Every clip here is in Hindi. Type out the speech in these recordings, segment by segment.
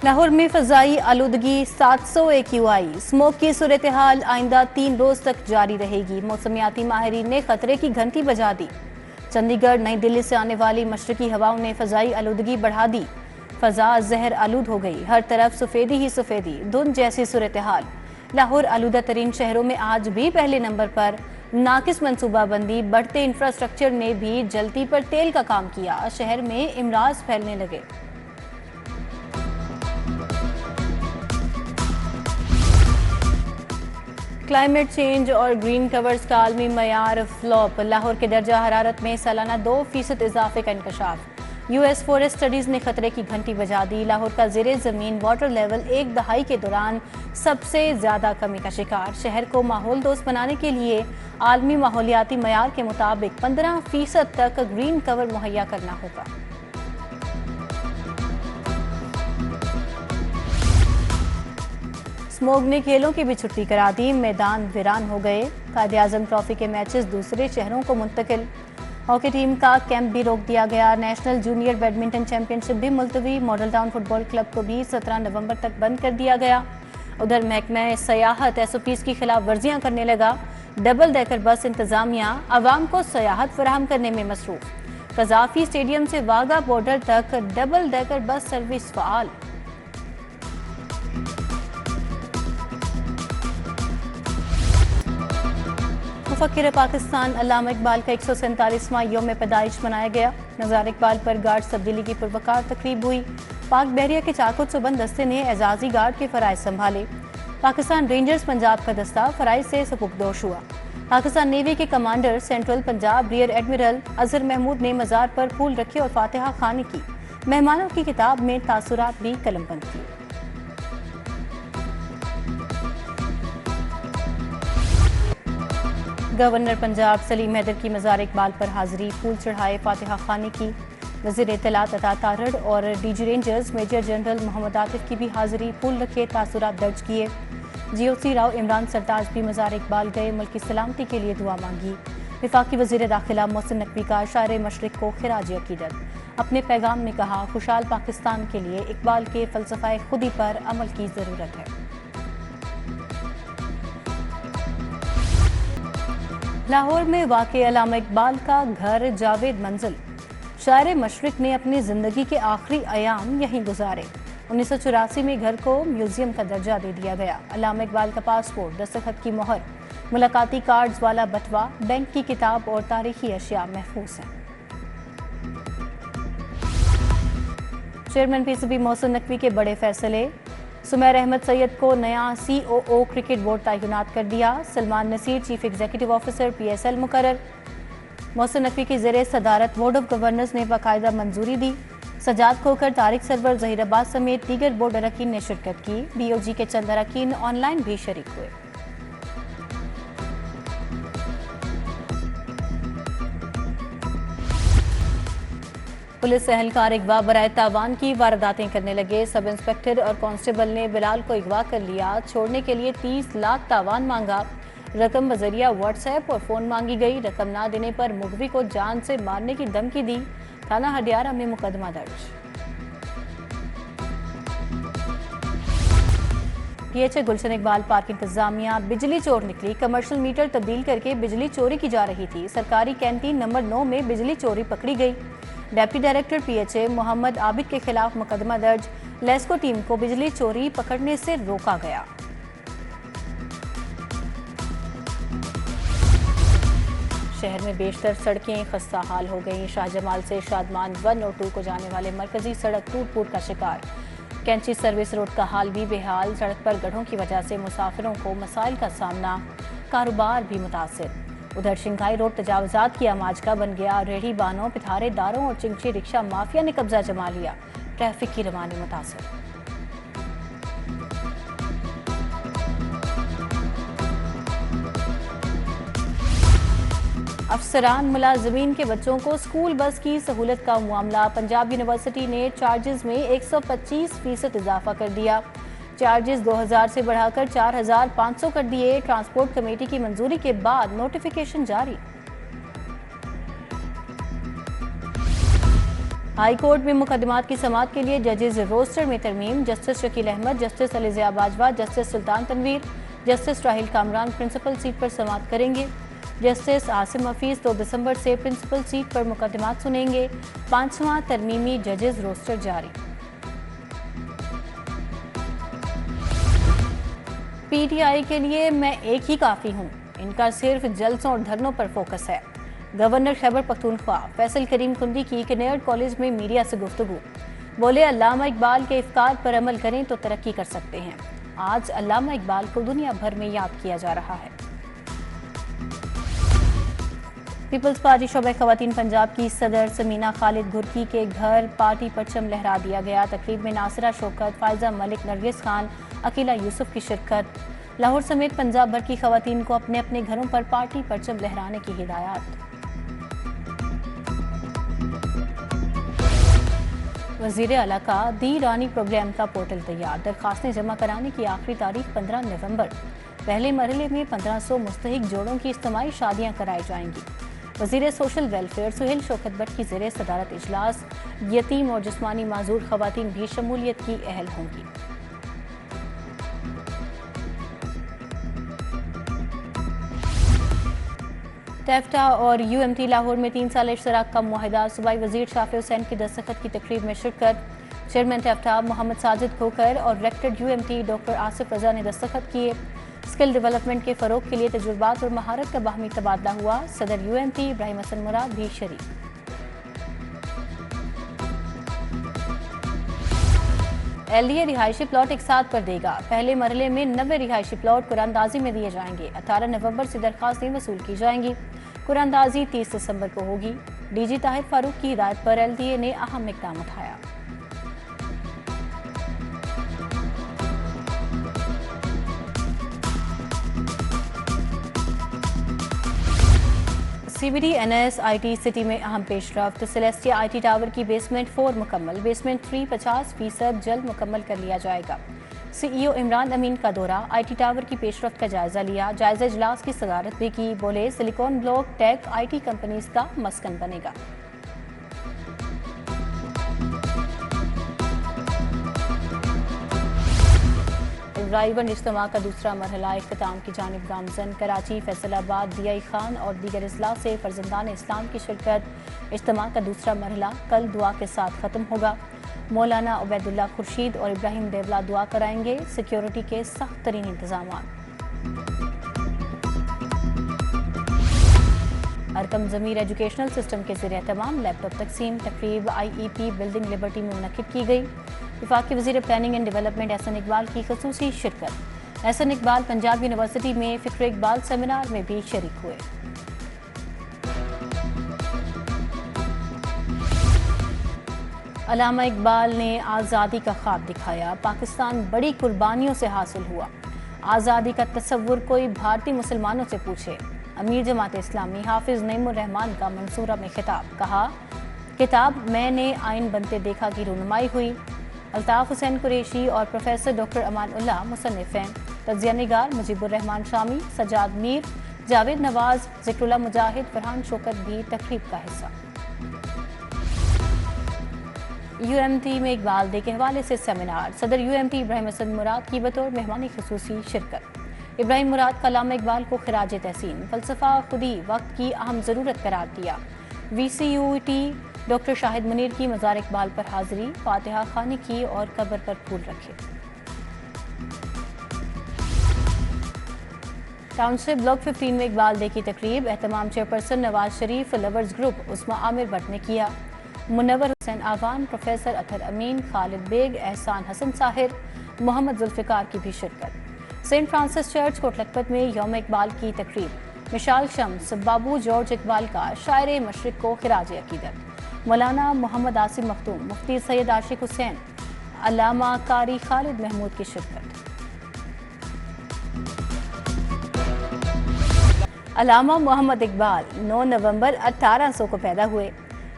लाहौर में फजाई आलूदगी 700 AQI। स्मोक की सूरत हाल आइंदा 3 रोज तक जारी रहेगी। मौसमियाती माहिरीन ने खतरे की घंटी बजा दी। चंडीगढ़ नई दिल्ली से आने वाली मशरकी हवाओं ने फजाई आलूदगी बढ़ा दी। फजा जहर आलूद हो गई, हर तरफ सफेदी ही सफेदी, धुंध जैसी सूरत हाल। लाहौर आलूदा तरीन शहरों में आज भी पहले नंबर पर। नाकिस मनसूबाबंदी, बढ़ते इंफ्रास्ट्रक्चर ने भी जलती पर तेल का काम किया। शहर में इमराज फैलने लगे। क्लाइमेट चेंज और ग्रीन कवर्स का आलमी मयार फ्लॉप। लाहौर के दर्जा हरारत में सालाना 2% इजाफे का इंकशाफ। US फॉरेस्ट स्टडीज ने खतरे की घंटी बजा दी। लाहौर का जेरे जमीन वाटर लेवल एक दहाई के दौरान सबसे ज्यादा कमी का शिकार। शहर को माहौल दोस्त बनाने के लिए आलमी माहौलियाती मयार के मुताबिक 15% तक ग्रीन कवर मुहैया करना होगा। स्मोग ने खेलों की भी छुट्टी करा दी, मैदान वीरान हो गए। कायदे आजम ट्रॉफी के मैचेस दूसरे शहरों को मुंतकिल। हॉकी टीम का कैंप भी रोक दिया गया। नेशनल जूनियर बैडमिंटन चैंपियनशिप भी मुलतवी। मॉडल टाउन फुटबॉल क्लब को भी 17 नवंबर तक बंद कर दिया गया। उधर महकमा सयाहत SOPs की खिलाफ वर्जियां करने लगा। डबल डेकर बस इंतजामिया आवाम को सयाहत फराहम करने में मसरूफ। कजाफी स्टेडियम से वाघा बॉर्डर तक डबल डेकर बस सर्विस फाल। मुफक्किर पाकिस्तान अल्लामा इकबाल का 147वां यौम पैदाइश मनाया गया। मज़ार इकबाल पर गार्ड तब्दीली की पुरवकार तकरीब हुई। पाक बहरिया के चाकुत सुबंद दस्ते ने एजाजी गार्ड के फराइज संभाले। पाकिस्तान रेंजर्स पंजाब का दस्ता फराइज से सपुक्दोश हुआ। पाकिस्तान नेवी के commander central Punjab rear admiral Azhar Mahmood ने मज़ार पर फूल रखे और फातिहा खानी की। मेहमानों की किताब में तासुरात भी कलमबंद किए। गवर्नर पंजाब सलीम हैदर की मज़ार इकबाल पर हाजिरी, फूल चढ़ाए, फातिहा खानी की। वज़ीर इत्तलात अता तारड़ और DG Rangers major general Mohammad Atif की भी हाजिरी, फूल रखे, तासुरात दर्ज किए। GOC राव इमरान सरताज भी मज़ार इकबाल गए, मुल्क की सलामती के लिए दुआ मांगी। वफाकी वज़ीर दाखिला मोहसिन नकवी का शायर मशरिक को खिराज अकीदत। अपने पैगाम में कहा, खुशहाल पाकिस्तान के लिए इकबाल के फ़लसफ़ा खुदी पर अमल की ज़रूरत है। लाहौर में वाक़े अल्लामा इकबाल का घर जावेद मंजिल। शायर मशरिक ने अपनी ज़िंदगी के आखिरी अयाम यहीं गुजारे। 1984 में घर को म्यूजियम का दर्जा दे दिया गया। अल्लामा इकबाल का पासपोर्ट, दस्तखत की मोहर, मुलाकाती कार्ड्स वाला बटवा, बैंक की किताब और तारीखी अशिया महफूज हैं। चेयरमैन PCB मोहसिन नकवी के बड़े फैसले। सुमैर अहमद सैयद को नया COO क्रिकेट बोर्ड तैनात कर दिया। Salman Nasir chief executive officer PSL मुकर्रर। मोहसिन नकवी की ज़ेरे सदारत बोर्ड ऑफ गवर्नर्स ने बाकायदा मंजूरी दी। सजाद खोकर, तारिक सरवर, जहीराबाद समेत दीगर बोर्ड अरकान ने शिरकत की। BOG के चंद अरकान ऑनलाइन भी शरीक हुए। पुलिस एहलकार अगवा बराए तावान की वारदातें करने लगे। सब इंस्पेक्टर और कांस्टेबल ने बिलाल को अगवा कर लिया। छोड़ने के लिए 30 लाख तावान मांगा। रकम बजरिया WhatsApp और फ़ोन मांगी गई। रकम ना देने पर मुगवी को जान से मारने की धमकी दी। थाना हडियारा में मुकदमा दर्ज। PHA गुलशन इकबाल पार्क इंतजामिया बिजली चोर निकली। कमर्शियल मीटर तब्दील करके बिजली चोरी की जा रही थी। सरकारी कैंटीन नंबर 9 में बिजली चोरी पकड़ी गई। Deputy director PHA Mohammad Abid के खिलाफ मुकदमा दर्ज। लेस्को टीम को बिजली चोरी पकड़ने से रोका गया। शहर में बेशतर सड़कें खस्ता हाल हो गई। शाहजमाल से शादमान 1 और 2 को जाने वाले मरकजी सड़क टूट-फूट का शिकार। कैंची सर्विस रोड का हाल भी बेहाल। सड़क पर गड्ढों की वजह से मुसाफिरों को मसाइल का सामना, कारोबार भी मुतासिर। उधर शिंघाई रोड तजावजात की आमाज का बन गया। रेहड़ी बानों, पिथारेदारों और चिंची रिक्शा माफिया ने कब्जा जमा लिया। ट्रैफिक की रवानी मुतासिर। अफसरान मुलाजमीन के बच्चों को स्कूल बस की सहूलत का मामला। पंजाब यूनिवर्सिटी ने चार्जेस में 125% इजाफा कर दिया। चार्जेस 2000 से बढ़ाकर 4500 कर दिए। ट्रांसपोर्ट कमेटी की मंजूरी के बाद नोटिफिकेशन जारी। हाई कोर्ट में मुकदमात की समाअत के लिए जजेज रोस्टर में तरमीम। Justice Shakeel Ahmed, justice Alizia Bajwa, justice Sultan Tanveer, justice Raheel Kamran principal seat पर समाअत करेंगे। जस्टिस आसिम हफीज 2 दिसंबर से प्रिंसिपल सीट पर मुकदमात सुनेंगे। 5वां तरमीमी जजेज रोस्टर जारी। पीटीआई के लिए मैं एक ही काफ़ी हूँ, इनका सिर्फ जलसों और धरनों पर फोकस है। गवर्नर खैबर पख्तूनख्वा फैसल करीम कुंदी की किनेड कॉलेज में मीडिया से गुफ्तगू। बोले, अल्लामा इकबाल के इफ्कार पर अमल करें तो तरक्की कर सकते हैं। आज अल्लामा इकबाल को दुनिया भर में याद किया जा रहा है। पीपल्स पार्टी शोबे खवातीन पंजाब की सदर समीना खालिद घुरकी के घर पार्टी परचम लहरा दिया गया। तकरीब में नासिरा शौकत, फायजा मलिक, नरगिस खान, अकीला यूसुफ की शिरकत। लाहौर समेत पंजाब भर की खवातीन को अपने अपने घरों पर पार्टी परचम लहराने की हिदायत। वज़ीर आला का दी रानी प्रोग्राम का पोर्टल तैयार। दरखास्तें जमा कराने की आखिरी तारीख 15 नवंबर। पहले मरहले में 1500 मुस्तहिक जोड़ों की इज्तिमाई शादियां कराई जाएंगी। वज़ीर सोशल वेलफेयर सुहेल शौकत भट्ट की ज़ेरे सदारत इजलास। यतीम और जिस्मानी माजूर खवातीन भी शमूलियत की अहल होंगी। टेफ्टा और यूएमटी लाहौर में 3 साल इश्तराक का मुआहिदा। सूबाई वजीर शाफी हुसैन की दस्तखत की तकरीब में शिरकत। चेयरमैन टेफ्टा मोहम्मद साजिद खोकर और डायरेक्टर यूएमटी डॉक्टर आसिफ रजा ने दस्तखत किए। स्किल डेवलपमेंट के फ़रोग के लिए तजुर्बात और महारत का बाहमी तबादला हुआ। सदर यूएमटी इब्राहिम हसन मुराद भी शरीक। एलडीए रिहायशी प्लॉट एक साथ पर देगा। पहले मरहले में 90 रिहायशी प्लॉट कुरानदाजी में दिए जाएंगे। 18 नवंबर से दरखास्तें वसूल की जाएंगी। कुरानदाजी 30 दिसंबर को होगी। डीजी ताहिर फारूक की हिदायत पर एलडीए ने अहम इक़दाम उठाया। सीबीडी एनएस आईटी सिटी में अहम पेशरफ्त। सेलेस्टिया आईटी टावर की बेसमेंट 4 मुकम्मल। बेसमेंट 3 50% जल्द मुकम्मल कर लिया जाएगा। सीईओ इमरान अमीन का दौरा। आईटी टावर की पेशरफ्त का जायजा लिया। जायजा इजलास की सदारत भी की। बोले, silicon block tech IT companies का मस्कन बनेगा। राइवन इज्तिमा का दूसरा मरहला इख्तिताम की जानिब गामजन। कराची, फैसलाबाद, दियाई खान और दीगर अजला से फर्जंदान इस्लाम की शिरकत। इज्तिमा का दूसरा मरहला कल दुआ के साथ ख़त्म होगा। मौलाना उबैदुल्ला खुर्शीद और इब्राहिम देवला दुआ कराएंगे। सिक्योरिटी के सख्त तरीन इंतजाम। अरकम ज़मीर एजुकेशनल सिस्टम के ज़रिए तमाम लैपटॉप तकसीम। तकरीब IEP बिल्डिंग लिबर्टी में मुनक़िद की गई। वफाकी वज़ीर planning and development Ahsan Iqbal की ख़ुसूसी शिरकत। एहसन इकबाल पंजाब यूनिवर्सिटी में फ़िक्र इकबाल सेमिनार में भी शरीक हुए। अल्लामा इकबाल ने आज़ादी का ख्वाब दिखाया। पाकिस्तान बड़ी कुर्बानियों से हासिल हुआ। आज़ादी का तस्वुर कोई भारतीय मुसलमानों से पूछे। अमीर जमात इस्लामी हाफिज नईमुर रहमान का मंसूरा में खिताब। कहा, किताब मैंने आइन बनते देखा की रूनुमाई हुई। अल्ताफ हुसैन कुरैशी और प्रोफेसर डॉक्टर अमान उल्लाह मुसन्निफ़ हैं। तज़किया निगार मुजीबुर रहमान शामी, सजाद मीर, जावेद नवाज, ज़िक्रुल्लाह मुजाहिद, फरहान शौकत भी तकरीब का हिस्सा। यूएमटी में इकबाल डे के हवाले से सेमिनार। सदर यूएमटी इब्राहिम हसन मुराद की बतौर मेहमानी खुसूसी शिरकत। इब्राहिम मुराद का अल्लामा इकबाल को खिराज तहसीन। फ़लसफ़ा खुदी वक्त की अहम ज़रूरत करार दिया। VCUT डॉक्टर शाहिद मुनीर की मज़ार इकबाल पर हाजिरी। फातिहा खानी की और कब्र पर फूल रखे। टाउनशिप ब्लॉक 15 में इकबाल डे की तकरीब। एहतमाम chairperson Nawaz Sharif, lovers group उस्मा आमिर भट्ट ने किया। मुनव्वर हुसैन आवान, प्रोफेसर अतर अमीन, खालिद बेग, एहसान हसन साहिर, मोहम्मद जुल्फ़िकार की भी शिरकत। सेंट फ्रांसिस चर्च कोटलखपत में यौम इकबाल की तकरीब। मिशाल शम्स, बाबू जॉर्ज इकबाल का शायर मशरिक को खिराज अकीदत। मौलाना मोहम्मद आसिम मखदूम, मुफ्ती सैयद आशिक हुसैन, अल्लामा कारी खालिद महमूद की शिरकत। अल्लामा मोहम्मद इकबाल 9 नवंबर 1800 को पैदा हुए।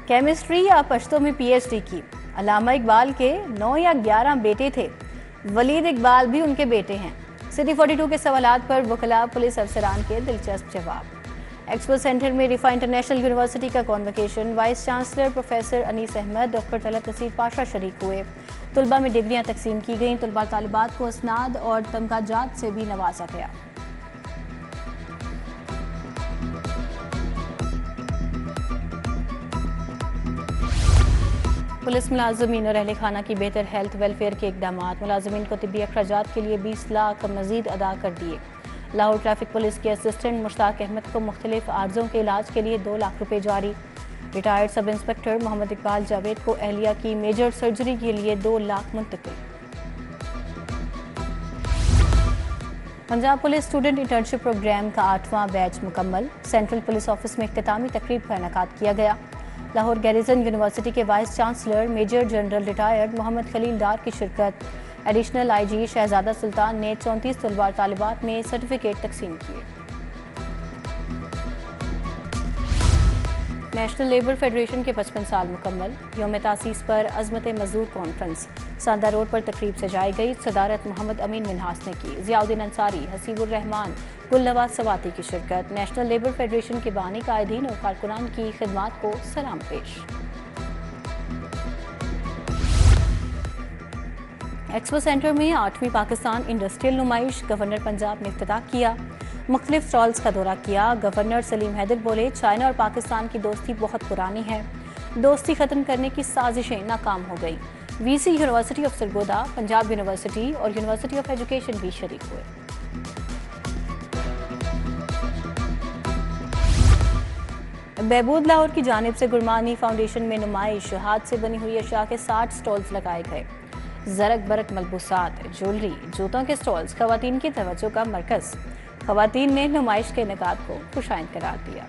केमिस्ट्री या पश्तो में PhD की। अल्लामा इकबाल के 9 या 11 बेटे थे। वलीद इकबाल भी उनके बेटे हैं। सिटी 42 के सवालात पर वकला पुलिस अफसरान के दिलचस्प जवाब। एक्सपो सेंटर में रिफा इंटरनेशनल यूनिवर्सिटी का convocation, vice chancellor professor Anees Ahmad, doctor Talat Nasir Pasha शरीक हुए। तुलबा में डिग्रियां तकसीम की गईं। तुलबा तालिबात को असनाद और तमगाजात से भी नवाजा गया। पुलिस मुलाजमीन और अहल खाना की बेहतर हेल्थ वेलफेयर के इकदाम। मुलाजमीन को तिब्बी अखराजात के लिए 20 लाख मजीद अदा कर दिए। लाहौर ट्रैफिक पुलिस के असिस्टेंट मुश्ताक अहमद को मुख्तलिफ आर्जों के इलाज के लिए 2 लाख रुपए जारी। Retired sub inspector Mohammad Iqbal Javed को एहलिया की मेजर सर्जरी के लिए 2 लाख मुंतकिल। Punjab police student internship programme का 8वां बैच मुकम्मल। सेंट्रल पुलिस ऑफिस में इख्तितामी तकरीब का इनेकाद किया गया। लाहौर गैरिजन यूनिवर्सिटी के vice chancellor major general retired Mohammad Khalil Dar की शिरकत। एडिशनल आईजी शहजादा सुल्तान ने 34 तलबा तालिबात में सर्टिफिकेट तकसीम किए। नेशनल लेबर फेडरेशन के 55 साल मुकम्मल। यौम तासीस पर अजमत मजदूर कॉन्फ्रेंस सांदा रोड पर तकरीब सजाई गई। सदारत मोहम्मद अमीन मिन्हास ने की। जियाउद्दीन अंसारी, हसीबुर रहमान, गुलनवाज सवाती की शिरकत। नेशनल लेबर फेडरेशन के बानी कायदीन और कारकुनान की खिदमात को सलाम पेश। एक्सपो सेंटर में 8वीं पाकिस्तान इंडस्ट्रियल नुमाइश गवर्नर पंजाब ने इफ्तिताह किया। मुख्तलिफ स्टॉल्स का दौरा किया। गवर्नर सलीम हैदर बोले, चाइना और पाकिस्तान की दोस्ती बहुत पुरानी है। दोस्ती खत्म करने की साजिशें नाकाम हो गई। VC university of Sargodha, Punjab university और यूनिवर्सिटी ऑफ एजुकेशन भी शरीक हुए। बहबूद लाहौर की जानिब से गुरमानी फाउंडेशन में नुमाइश। हाथ से बनी हुई अशिया के 60 स्टॉल्स लगाए गए। जरक बरक मलबूसात, ज्वेलरी, जूतों के स्टॉल्स खवातीन की तवज्जो का मरकज। खवातीन ने नुमाइश के इनेकाद को खुशाइंद करार दिया।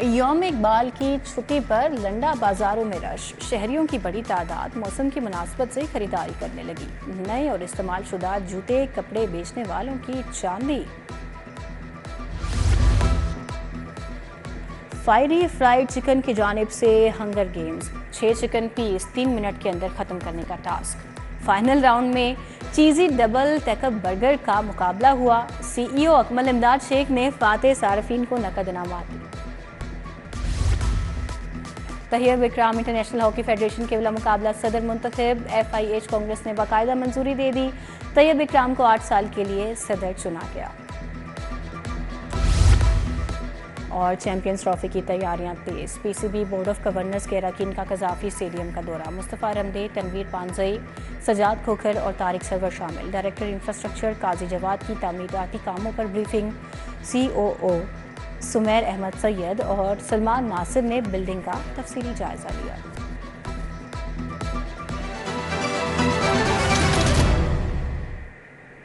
यौम इकबाल की छुट्टी पर लंडा बाजारों में रश। शहरियों की बड़ी तादाद मौसम की मुनासबत से खरीदारी करने लगी। नए और इस्तेमाल शुदा जूते कपड़े बेचने वालों की चांदी। फायरी फ्राइड चिकन की जानिब से hunger games. 6 chicken piece 3 minute के अंदर ख़त्म करने का टास्क। फाइनल राउंड में चीज़ी डबल टेकअप बर्गर का मुकाबला हुआ। सीईओ अकमल इमदाद शेख ने फातेह सारफीन को नकद इनामात दी। तैयब इकराम इंटरनेशनल हॉकी फेडरेशन के वाला मुकाबला सदर मुंतखब। FIH कांग्रेस ने बाकायदा मंजूरी दे दी। तैयब इकराम को 8 साल के लिए सदर चुना गया। और चैंपियंस ट्रॉफी की तैयारियां तेज। PCB बोर्ड ऑफ गवर्नर्स के अरकान का कजाफी स्टेडियम का दौरा। मुस्तफ़ा रमदे, तनवीर पानजई, सजाद खोखर और तारिक सरवर शामिल। डायरेक्टर इंफ्रास्ट्रक्चर काजी जवाद की तामीराती कामों पर ब्रीफिंग। COO सुमैर अहमद सैयद और सलमान नासिर ने बिल्डिंग का तफसीली जायजा लिया।